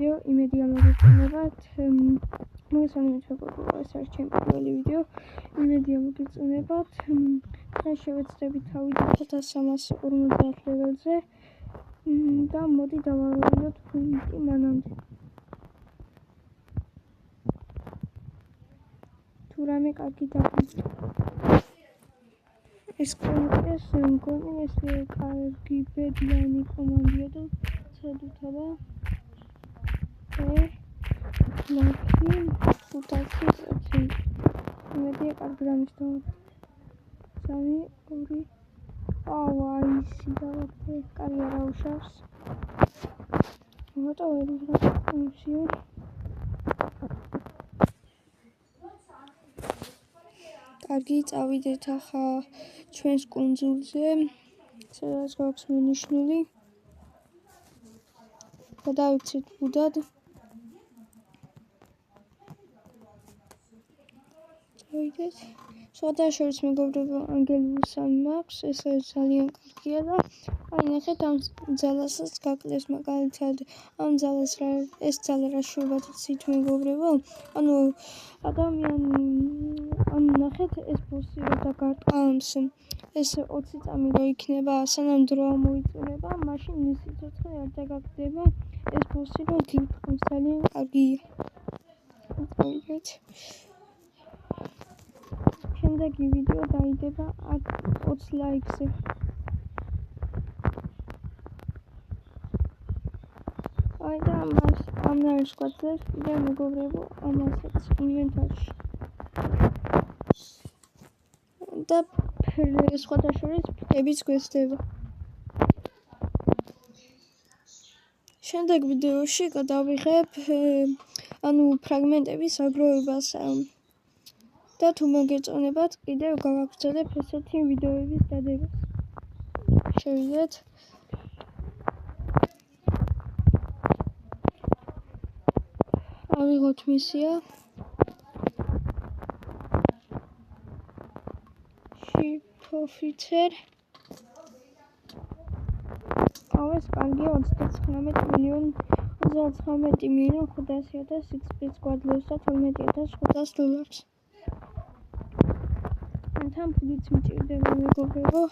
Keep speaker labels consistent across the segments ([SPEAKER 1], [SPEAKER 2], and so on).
[SPEAKER 1] ვიდეო იმედია მოგეწონებათ. მოგესალმებით მეგობრებო, ეს არის ჩემი პირველი ვიდეო. იმედია მოგეწონებათ. დღეს შევეცდებით ავიდეთ 1350 ლეველზე და მოდი დავავიოთ პუნქტი მანამდე. თუ რამე კარგი დაგვიწყდა. ეს კონტეს მგონი ეს კარგი ბედიანი კომანდია და ცადუთავა ლაკი 500%. იმედია კარგი რამის და 3 2 აისი დავაკეთე კარგი არა უშავს. მოტო ვერ ვიღებ კარგი, წავიდეთ ახლა ჩვენს კუნძულზე, სადაც გვაქვს მინიშნული. გადავიქცეთ ბუდად. წავიდეთ. სხვადასხვა მეგობრებო, ანგელუსანი მაქვს, ეს ძალიან კარგია და აი ნახეთ ამ ძალასაც გაკლებს მაგალითად ამ ძალას ეს ძალა რა შვებათ იცით მეგობრებო? ანუ ადამიანი ნახეთ ეს ბოსი რო დაგარტყამს ეს 20 წამი რო იქნება სანამ დრო მოიწურება მაშინ სიცოცხლე არ დაგაგდება ეს ბოსი რო გიყვანს ძალიან კარგია. წავიდეთ. შემდეგი ვიდეო დაიდება 20 ლაიქზე. აი და ამ არის კვადრატს კიდე მეგობრებო ამასაც ინვენტარში. და სხვადასხვა ფრთებიც გვესდება. შემდეგ ვიდეოში გადავიღებ ანუ ფრაგმენტების აგროვებას და თუ მოგეწონებათ კიდევ გავაგრძელებ ესეთი ვიდეოების დადებას. შევიდეთ. ავიღოთ მისია. ოფიცერ ეს კარგია 39 მილიონ 500,000 XP გვადლევს და 12,500 დოლარს. თან ფულიც მჭირდება მეგობრებო.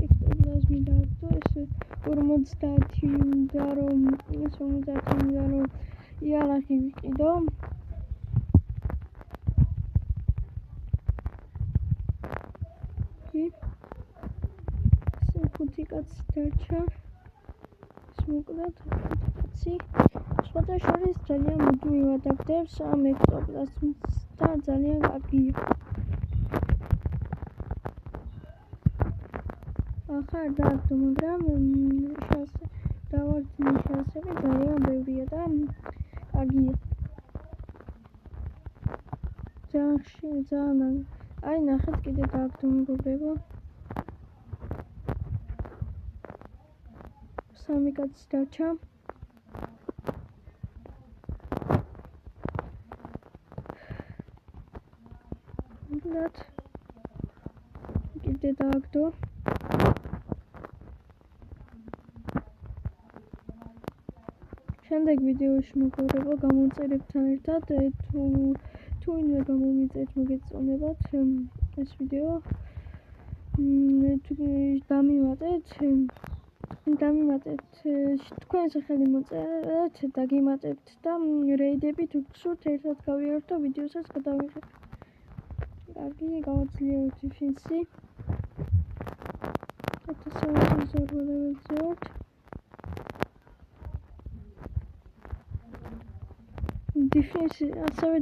[SPEAKER 1] ექსპლოზი დააგდო ეს 50 უნდა რომ იარაღი ვიყიდო. ხუთი კაცი დარჩა. ეს მოკლედ კაცი. სხვადასხვა ძალიან მუდმივად აგდებს ამ ექტოპლაზმს და ძალიან კარგია. ახლა არ დააგდო, მაგრამ დავარდნი შანსები ძალიან ბევრია და კარგია. ძალიან აი ნახეთ კიდე დააგდო მეგობრებო. 3 კაცი დარჩა. მოდით კიდე დააგდო. შემდეგ ვიდეოში მეგობრებო გამოვწერებთან ერთად თუ ვინმე გამომიწერთ მოგეწონებათ ეს ვიდეო დამიმატეთ თქვენ სახელი მოწერეთ და გიმატებთ და რეიდებით უგსურთ ერთად გავიაროთ და ვიდეოსაც გადავიღეთ. კარგი, გავაძლიეროთ დიფენსი. 1300 ლეველზე ვართ.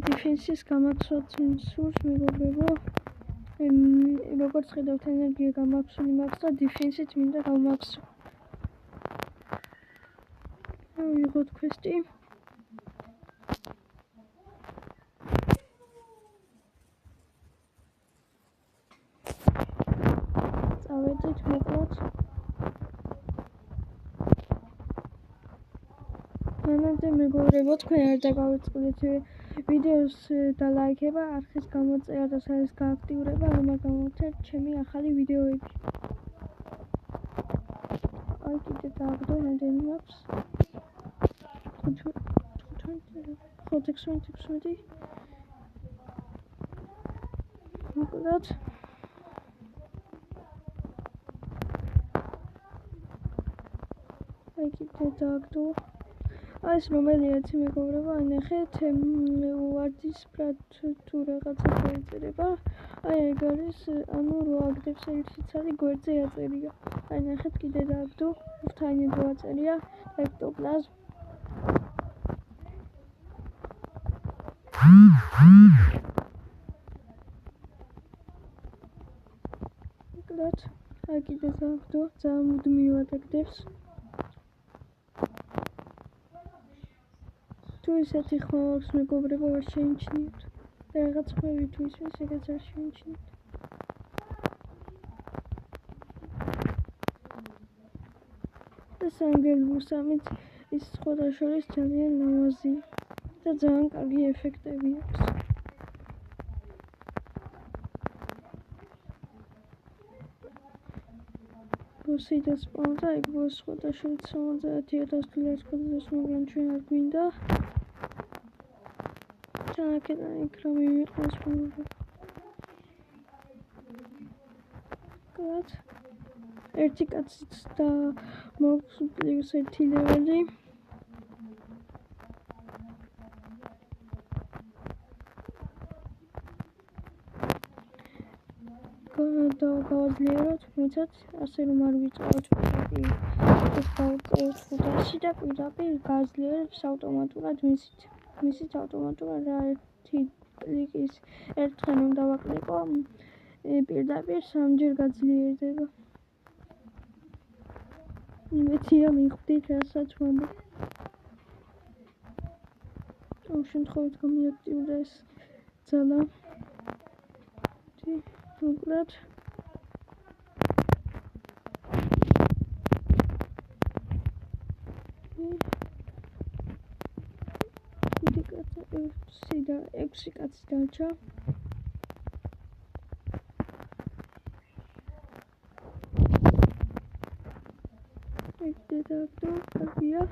[SPEAKER 1] დიფენსის გამაცვლაც სურს მეგობრებო. როგორც ხედავთ ენერგია გამაქსული მაქვს და დიფენსით მინდა გავმაქსო. ვიღოთ კვესტი. წავედით მოკლედ. მანამდე მეგობრებო თქვენ არ დაგავიწყდეთ ვიდეოს და ლაიქება, არხის გამოწერა და საერთოდ გააქტიურება, რომ არ გამოვთქვათ ჩემი ახალი ვიდეოები. აი კიდე დააგდო რამდენი მაქვს 16 მოკლედ აი კიდე დააგდო აი ეს რომელიაც მეგობრებო აი ნახეთ ვარდის ფრათუ რაღაცა დაიწერება აი ეგ არის ანუ რო აგდებს ერთიც არის გვერდზე აწერია აი ნახეთ კიდე დააგდო ვრთაინი რო აწერია ექტოპლაზმ მოკლედ აი კიდე დააგდო ძალიან მუდმივად აგდებს თუ ისეთი ხმა აქვს მეგობრებო არ შეიმჩნიოთ და რაღაც ხმები თუ ისმის ეგეც არ შეიმჩნიოთ და სამგელბურსამით ის სხვათა შორის ძალიან ლამაზია და ძალიან კარგი ეფექტები აქვს ბოსი და სპონსა ეგ ბოს სხვათა შორის 50,000 დოლარს გადადოს მაგრამ ჩვენ არ გვინდა აქედან იქ რა მივიყავს მოგეთ ერთი კაციც და მოქვს პლუს 1 ლეველი და გავაძლიეროთ თუმცაც ასე რომ არ ვიწყოთ პირდაპირ ეს გავწეროთ 500-ში და პირდაპირ გააძლიერებს ავტომატურად მისით ავტომატურად რა ერთი კლიკის ერთხელ რომ დავაკლიკო პირდაპირ 3-ჯერ გაძლიერდება იმედია მიხვდით რასაც ვამბობ ამ შემთხვევით გამიაქტიურდა ეს ძალა მოკლედ და 6 კაცი დარჩა ეგ დააგდო კარგია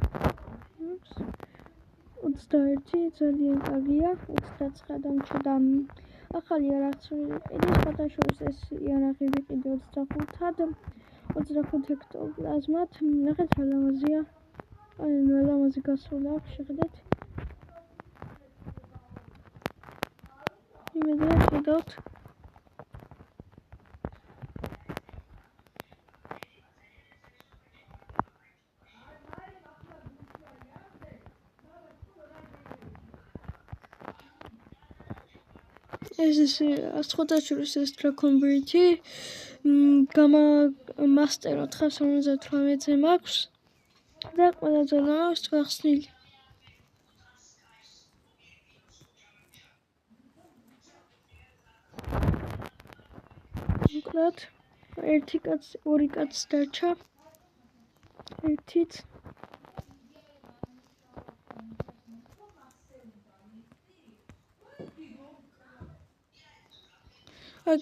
[SPEAKER 1] 21 ძალიან კარგია 29 დამჭა და ახალი არახი ყიდის ფოტოშოპის ეს იარაღი ვიყიდე 25-ად 25 ექტოპლაზმად ნახეთ რა ლამაზია აი ლამაზი გასროლა აქვს შეხედეთ იმედია შეგავთ ეს სხვათა შორის ეს ტრაკონბრიჯი გამა მასტერ 458-ზე მაქვს და ყველა ზონა მაქვს გახსნილი მოკლედ ერთი კაცი ორი კაცი დარჩა ერთით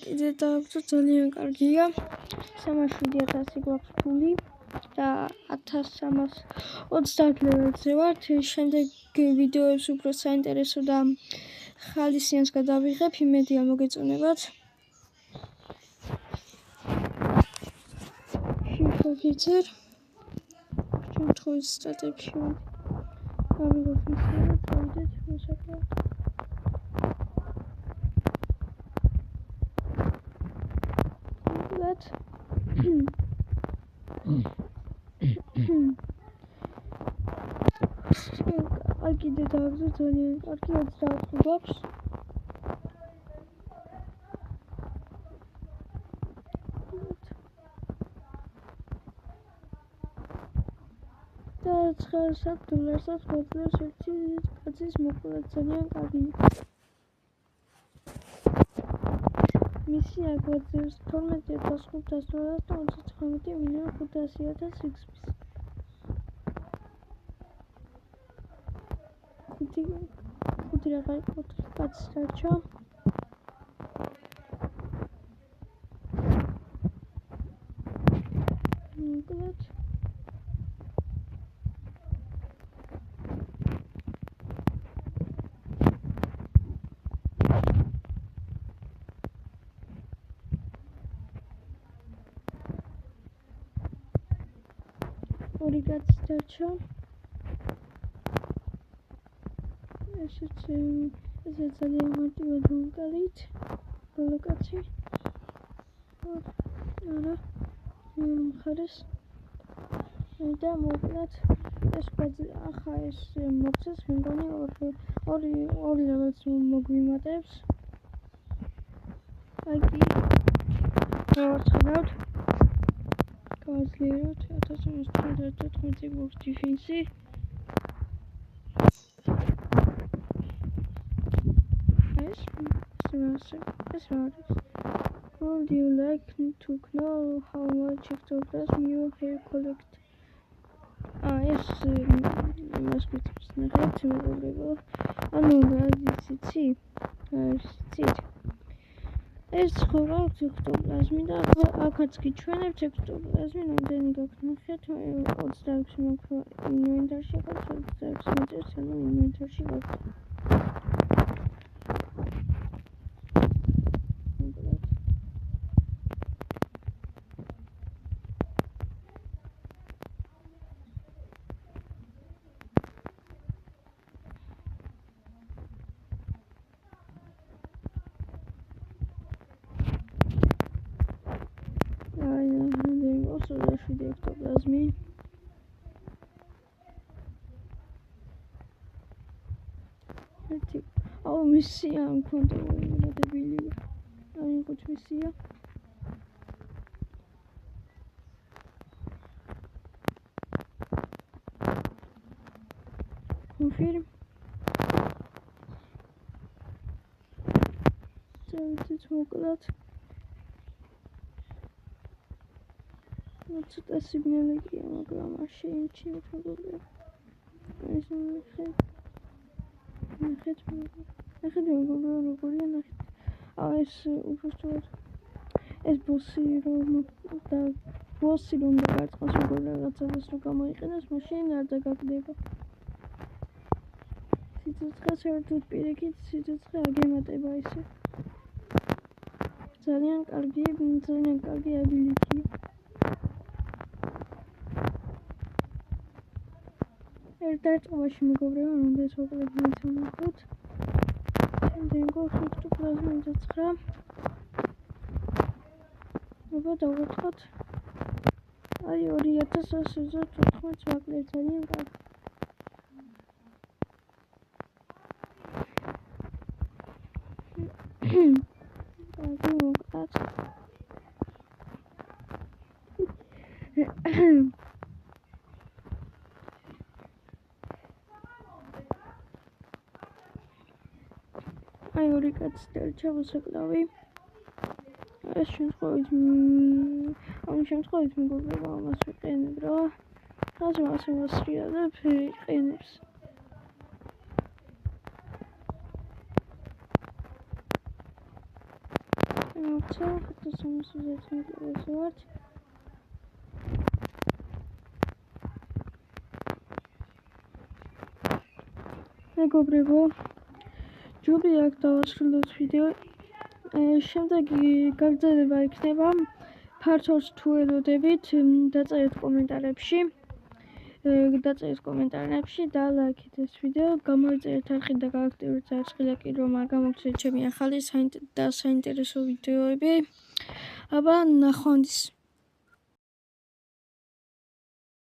[SPEAKER 1] კიდე დააგდო ძალიან კარგია 307,000 გვაქვს ფული და 1330 ლეველზე ვართ შემდეგ ვიდეოებს უფრო საინტერესო და ხალისიანს გადავიღებ იმედია მოგეწონებათ ოფიცერ შემთხვევის სტრატეგში გამიგოთ მისია წავიდეთ მოსაკლავად აი კიდე დააგდო ძალიან კარგი 24 გვაქვს და $900 გვაძლევს ერთი კაცის მოკვლა ძალიან კარგი მისია გვაძლევს 12,500 და 39,500,000 XP-ს. ხუთი რა გაიყოთ კაცს დარჩა. მოკლედ ორი კაცი დარჩა. ესეც ძალიან მარტივად ვუკალით. ბოლო კაცი. არა. მეორე მხარეს. და მოკლედ ეს ახლა ეს მოგცეს მე მგონი ორი რაღაც მოგვიმატებს. აი კი გავაცხადოთ. გავაძლიეროთ 1914 გვაქვს დიფენსი. ეს would you like to know how much ectoplasm you have collect? ეს მასკეთებს ნახეთ მეგობრებო. ანუ იცი? ეს ხორავთ ექტოპლაზმი და აქაც გიჩვენებთ ექტოპლაზმი რამდენი გაქვთ ნახეთ 26 მოქრო ინვენტარში გაქვთ 26 მეტრს ანუ ინვენტარში გაქვთ ექტოპლაზმი აუ მისია მქონდა დაბილი აიღოთ მისია confirm წავიდეთ მოკლედ ცოტა სიგნალი კი მაგრამ არ შეიმჩნევთ მეგობრებო ეს ნახეთ მეგობრებო როგორია ნახეთ ეს უბრალოდ ეს ბოსი რომ დაგაწყოს მეგობრებო რაღაცას რომ გამოიყენოს მაშინ არ დაგაგდება სიცოცხლე საერთოდ პირიქით სიცოცხლე აგემატება ისე ძალიან კარგი აბილიტია ერთდაწყობაში მეგობრებო რამდენიც მოკლედ მიცანახოთ შემდეგ გვაქვს ექტოპლაზმი 29 აბა დავუთხოთ აი 2114 მოკლედ ძალიან კარგი აი ორი კაცი დარჩა მოსაკლავი ეს შემთხვევით მეგობრებო ამას ვიყენებ რა ასე მოსრიალებ იყენებს მოცა 730 მეტრზე ვართ მეგობრებო ჯობია აქ დავასრულოთ ვიდეო შემდეგი გაგრძელება იქნება ფართოს თუ ელოდებით დაწერეთ კომენტარებში და ლაიქით ეს ვიდეო გამოიწერეთ არხი და გააქტიურეთ წარსხილი რომ არ გამოგცეთ ჩემი ახალი და საინტერესო ვიდეოები აბა ნახვამდის